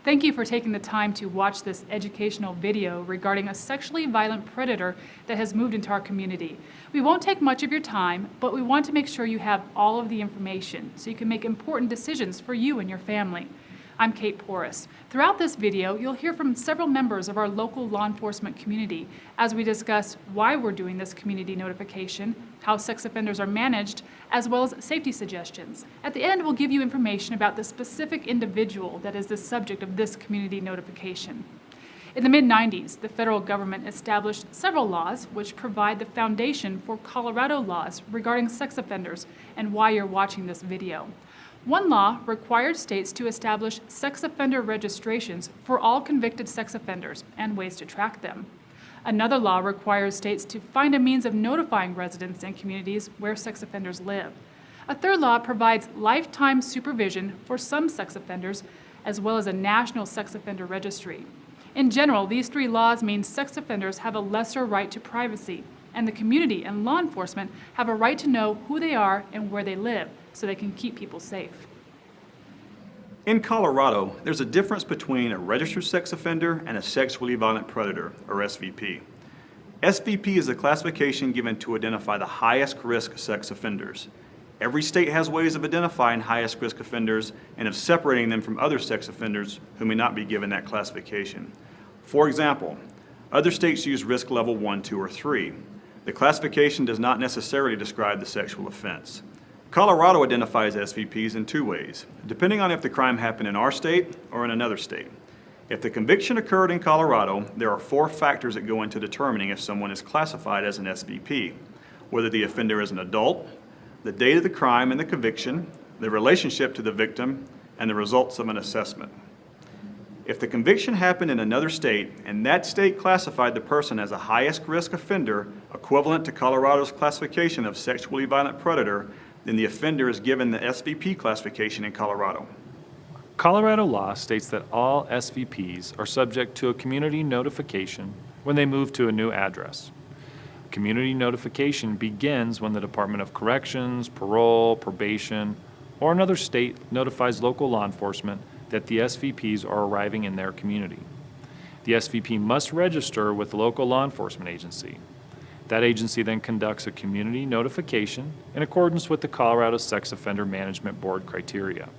Thank you for taking the time to watch this educational video regarding a sexually violent predator that has moved into our community. We won't take much of your time, but we want to make sure you have all of the information so you can make important decisions for you and your family. I'm Kate Porras. Throughout this video, you'll hear from several members of our local law enforcement community as we discuss why we're doing this community notification, how sex offenders are managed, as well as safety suggestions. At the end, we'll give you information about the specific individual that is the subject of this community notification. In the mid-90s, the federal government established several laws which provide the foundation for Colorado laws regarding sex offenders and why you're watching this video. One law required states to establish sex offender registrations for all convicted sex offenders and ways to track them. Another law requires states to find a means of notifying residents and communities where sex offenders live. A third law provides lifetime supervision for some sex offenders, as well as a national sex offender registry. In general, these three laws mean sex offenders have a lesser right to privacy, and the community and law enforcement have a right to know who they are and where they live, so they can keep people safe. In Colorado, there's a difference between a registered sex offender and a sexually violent predator, or SVP. SVP is a classification given to identify the highest risk sex offenders. Every state has ways of identifying highest risk offenders and of separating them from other sex offenders who may not be given that classification. For example, other states use risk level 1, 2, or 3. The classification does not necessarily describe the sexual offense. Colorado identifies SVPs in two ways, depending on if the crime happened in our state or in another state. If the conviction occurred in Colorado, there are 4 factors that go into determining if someone is classified as an SVP: whether the offender is an adult, the date of the crime and the conviction, the relationship to the victim, and the results of an assessment. If the conviction happened in another state and that state classified the person as a highest risk offender equivalent to Colorado's classification of sexually violent predator, then the offender is given the SVP classification in Colorado. Colorado law states that all SVPs are subject to a community notification when they move to a new address. Community notification begins when the Department of Corrections, Parole, Probation, or another state notifies local law enforcement that the SVPs are arriving in their community. The SVP must register with the local law enforcement agency. That agency then conducts a community notification in accordance with the Colorado Sex Offender Management Board criteria.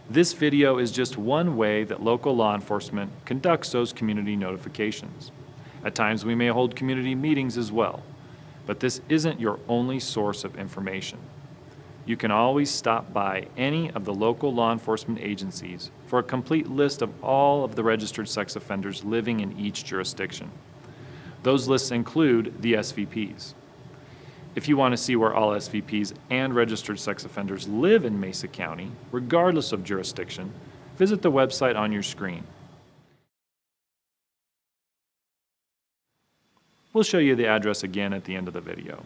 This video is just one way that local law enforcement conducts those community notifications. At times we may hold community meetings as well, but this isn't your only source of information. You can always stop by any of the local law enforcement agencies for a complete list of all of the registered sex offenders living in each jurisdiction. Those lists include the SVPs. If you want to see where all SVPs and registered sex offenders live in Mesa County, regardless of jurisdiction, visit the website on your screen. We'll show you the address again at the end of the video.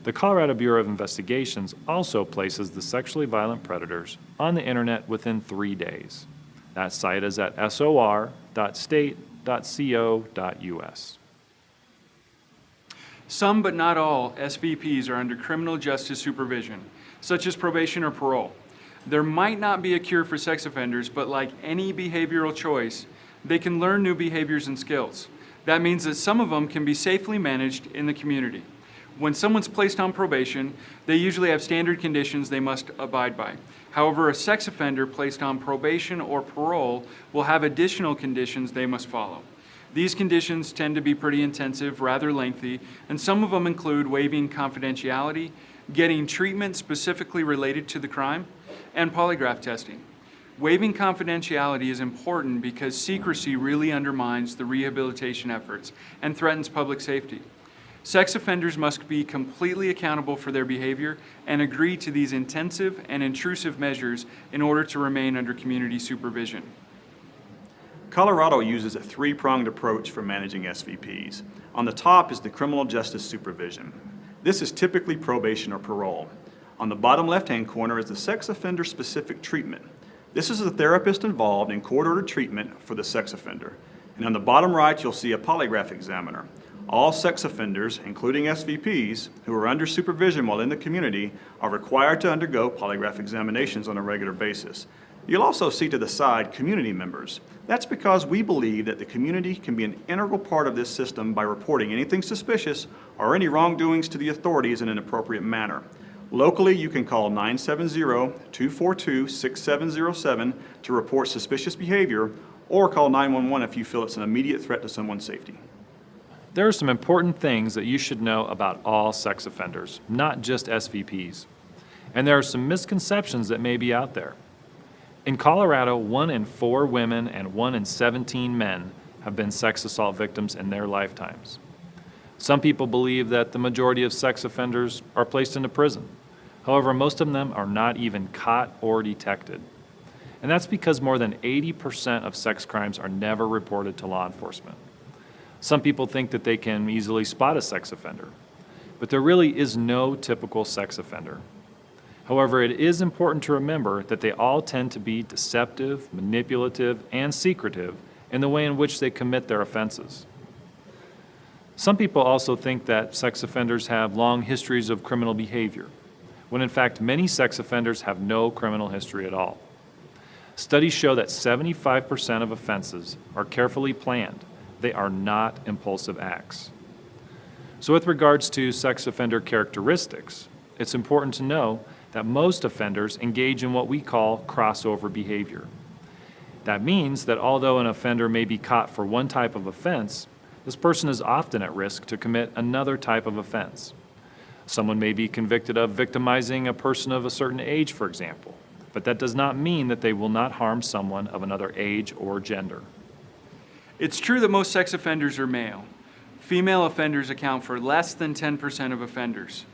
The Colorado Bureau of Investigations also places the sexually violent predators on the internet within 3 days. That site is at sor.state.co.us. Some, but not all, SVPs are under criminal justice supervision, such as probation or parole. There might not be a cure for sex offenders, but like any behavioral choice, they can learn new behaviors and skills. That means that some of them can be safely managed in the community. When someone's placed on probation, they usually have standard conditions they must abide by. However, a sex offender placed on probation or parole will have additional conditions they must follow. These conditions tend to be pretty intensive, rather lengthy, and some of them include waiving confidentiality, getting treatment specifically related to the crime, and polygraph testing. Waiving confidentiality is important because secrecy really undermines the rehabilitation efforts and threatens public safety. Sex offenders must be completely accountable for their behavior and agree to these intensive and intrusive measures in order to remain under community supervision. Colorado uses a 3-pronged approach for managing SVPs. On the top is the criminal justice supervision. This is typically probation or parole. On the bottom left-hand corner is the sex offender specific treatment. This is the therapist involved in court-ordered treatment for the sex offender. And on the bottom right, you'll see a polygraph examiner. All sex offenders, including SVPs, who are under supervision while in the community, are required to undergo polygraph examinations on a regular basis. You'll also see to the side community members. That's because we believe that the community can be an integral part of this system by reporting anything suspicious or any wrongdoings to the authorities in an appropriate manner. Locally, you can call 970-242-6707 to report suspicious behavior, or call 911 if you feel it's an immediate threat to someone's safety. There are some important things that you should know about all sex offenders, not just SVPs. And there are some misconceptions that may be out there. In Colorado, 1 in 4 women and 1 in 17 men have been sex assault victims in their lifetimes. Some people believe that the majority of sex offenders are placed into prison. However, most of them are not even caught or detected. And that's because more than 80% of sex crimes are never reported to law enforcement. Some people think that they can easily spot a sex offender, but there really is no typical sex offender. However, it is important to remember that they all tend to be deceptive, manipulative, and secretive in the way in which they commit their offenses. Some people also think that sex offenders have long histories of criminal behavior, when in fact many sex offenders have no criminal history at all. Studies show that 75% of offenses are carefully planned. They are not impulsive acts. So with regards to sex offender characteristics, it's important to know that most offenders engage in what we call crossover behavior. That means that although an offender may be caught for one type of offense, this person is often at risk to commit another type of offense. Someone may be convicted of victimizing a person of a certain age, for example, but that does not mean that they will not harm someone of another age or gender. It's true that most sex offenders are male. Female offenders account for less than 10% of offenders.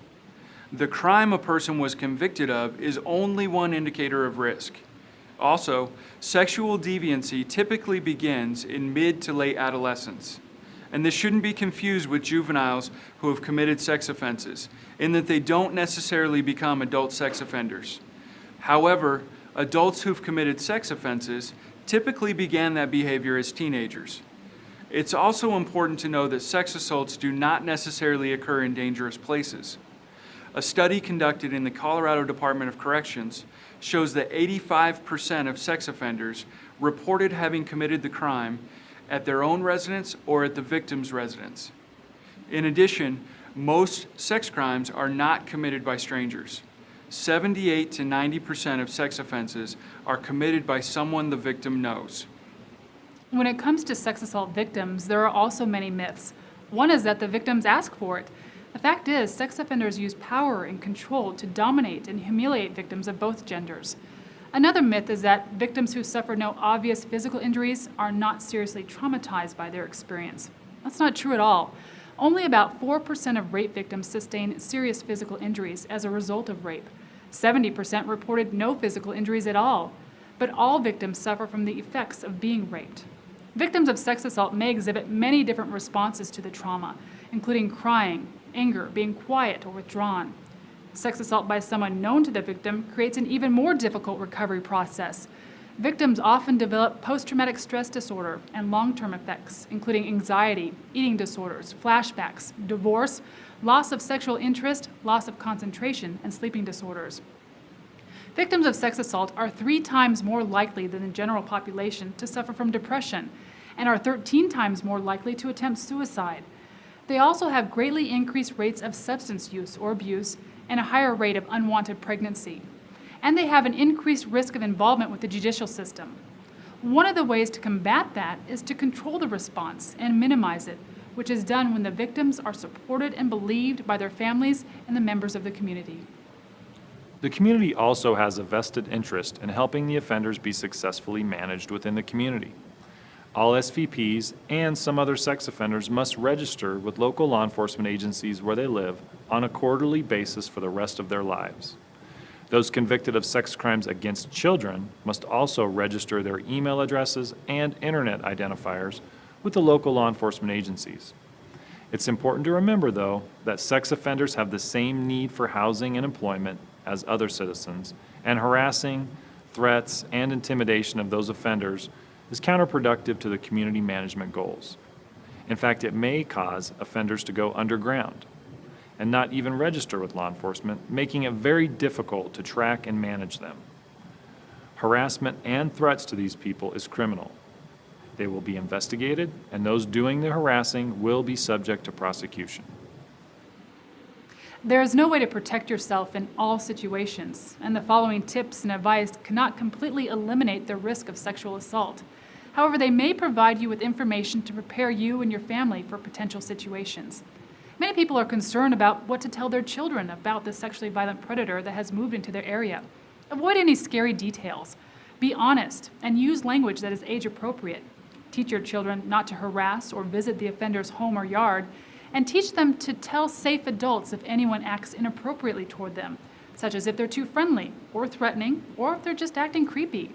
The crime a person was convicted of is only one indicator of risk. Also, sexual deviancy typically begins in mid to late adolescence. And this shouldn't be confused with juveniles who have committed sex offenses, in that they don't necessarily become adult sex offenders. However, adults who've committed sex offenses typically began that behavior as teenagers. It's also important to know that sex assaults do not necessarily occur in dangerous places. A study conducted in the Colorado Department of Corrections shows that 85% of sex offenders reported having committed the crime at their own residence or at the victim's residence. In addition, most sex crimes are not committed by strangers. 78 to 90% of sex offenses are committed by someone the victim knows. When it comes to sex assault victims, there are also many myths. One is that the victims ask for it. The fact is, sex offenders use power and control to dominate and humiliate victims of both genders. Another myth is that victims who suffer no obvious physical injuries are not seriously traumatized by their experience. That's not true at all. Only about 4% of rape victims sustain serious physical injuries as a result of rape. 70% reported no physical injuries at all. But all victims suffer from the effects of being raped. Victims of sex assault may exhibit many different responses to the trauma, including crying, anger, being quiet, or withdrawn. Sex assault by someone known to the victim creates an even more difficult recovery process. Victims often develop post-traumatic stress disorder and long-term effects, including anxiety, eating disorders, flashbacks, divorce, loss of sexual interest, loss of concentration, and sleeping disorders. Victims of sex assault are 3 times more likely than the general population to suffer from depression and are 13 times more likely to attempt suicide. They also have greatly increased rates of substance use or abuse and a higher rate of unwanted pregnancy. And they have an increased risk of involvement with the judicial system. One of the ways to combat that is to control the response and minimize it, which is done when the victims are supported and believed by their families and the members of the community. The community also has a vested interest in helping the offenders be successfully managed within the community. All SVPs and some other sex offenders must register with local law enforcement agencies where they live on a quarterly basis for the rest of their lives. Those convicted of sex crimes against children must also register their email addresses and internet identifiers with the local law enforcement agencies. It's important to remember, though, that sex offenders have the same need for housing and employment as other citizens, and harassing, threats, and intimidation of those offenders is counterproductive to the community management goals. In fact, it may cause offenders to go underground and not even register with law enforcement, making it very difficult to track and manage them. Harassment and threats to these people is criminal. They will be investigated, and those doing the harassing will be subject to prosecution. There is no way to protect yourself in all situations, and the following tips and advice cannot completely eliminate the risk of sexual assault. However, they may provide you with information to prepare you and your family for potential situations. Many people are concerned about what to tell their children about the sexually violent predator that has moved into their area. Avoid any scary details. Be honest and use language that is age appropriate. Teach your children not to harass or visit the offender's home or yard, and teach them to tell safe adults if anyone acts inappropriately toward them, such as if they're too friendly or threatening, or if they're just acting creepy.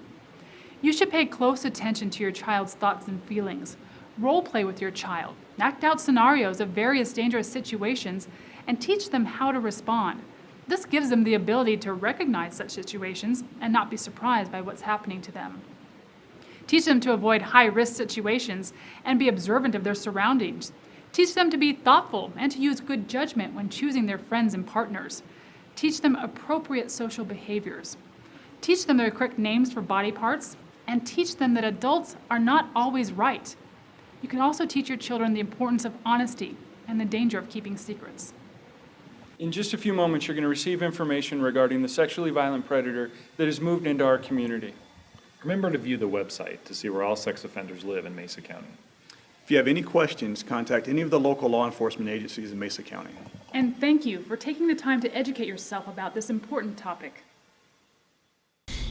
You should pay close attention to your child's thoughts and feelings. Role play with your child. Act out scenarios of various dangerous situations and teach them how to respond. This gives them the ability to recognize such situations and not be surprised by what's happening to them. Teach them to avoid high-risk situations and be observant of their surroundings. Teach them to be thoughtful and to use good judgment when choosing their friends and partners. Teach them appropriate social behaviors. Teach them their correct names for body parts, and teach them that adults are not always right. You can also teach your children the importance of honesty and the danger of keeping secrets. In just a few moments, you're going to receive information regarding the sexually violent predator that has moved into our community. Remember to view the website to see where all sex offenders live in Mesa County. If you have any questions, contact any of the local law enforcement agencies in Mesa County. And thank you for taking the time to educate yourself about this important topic.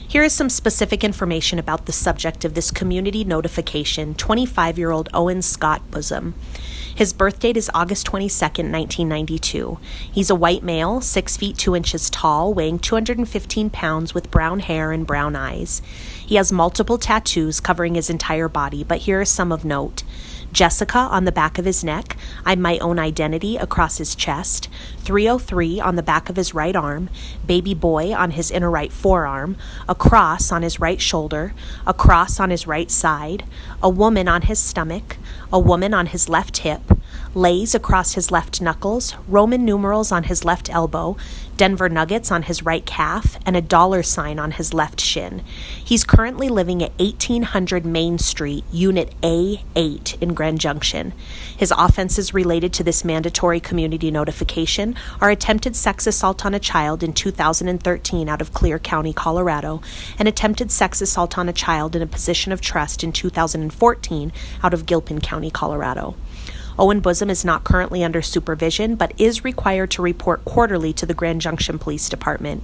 Here is some specific information about the subject of this community notification, 25-year-old Owen Scott Busam. His birth date is August 22nd, 1992. He's a white male, 6 feet 2 inches tall, weighing 215 pounds with brown hair and brown eyes. He has multiple tattoos covering his entire body, but here are some of note. Jessica on the back of his neck, I'm my own identity across his chest, 303 on the back of his right arm, baby boy on his inner right forearm, a cross on his right shoulder, a cross on his right side, a woman on his stomach, a woman on his left hip, lays across his left knuckles, Roman numerals on his left elbow, Denver nuggets on his right calf, and a $sign on his left shin. He's currently living at 1800 Main Street, Unit A8 in Grand Junction. His offenses related to this mandatory community notification are attempted sex assault on a child in 2013 out of Clear County, Colorado, and attempted sex assault on a child in a position of trust in 2014 out of Gilpin County, Colorado. Owen Busam is not currently under supervision, but is required to report quarterly to the Grand Junction Police Department.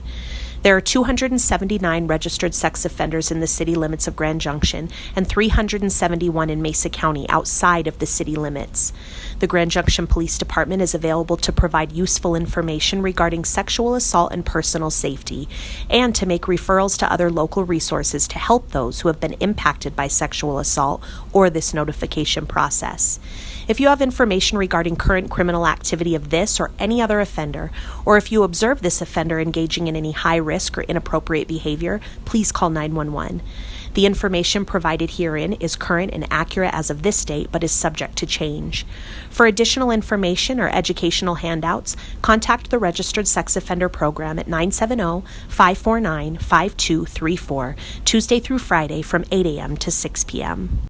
There are 279 registered sex offenders in the city limits of Grand Junction and 371 in Mesa County outside of the city limits. The Grand Junction Police Department is available to provide useful information regarding sexual assault and personal safety, and to make referrals to other local resources to help those who have been impacted by sexual assault or this notification process. If you have information regarding current criminal activity of this or any other offender, or if you observe this offender engaging in any high risk or inappropriate behavior, please call 911. The information provided herein is current and accurate as of this date, but is subject to change. For additional information or educational handouts, contact the Registered Sex Offender Program at 970-549-5234, Tuesday through Friday from 8 a.m. to 6 p.m.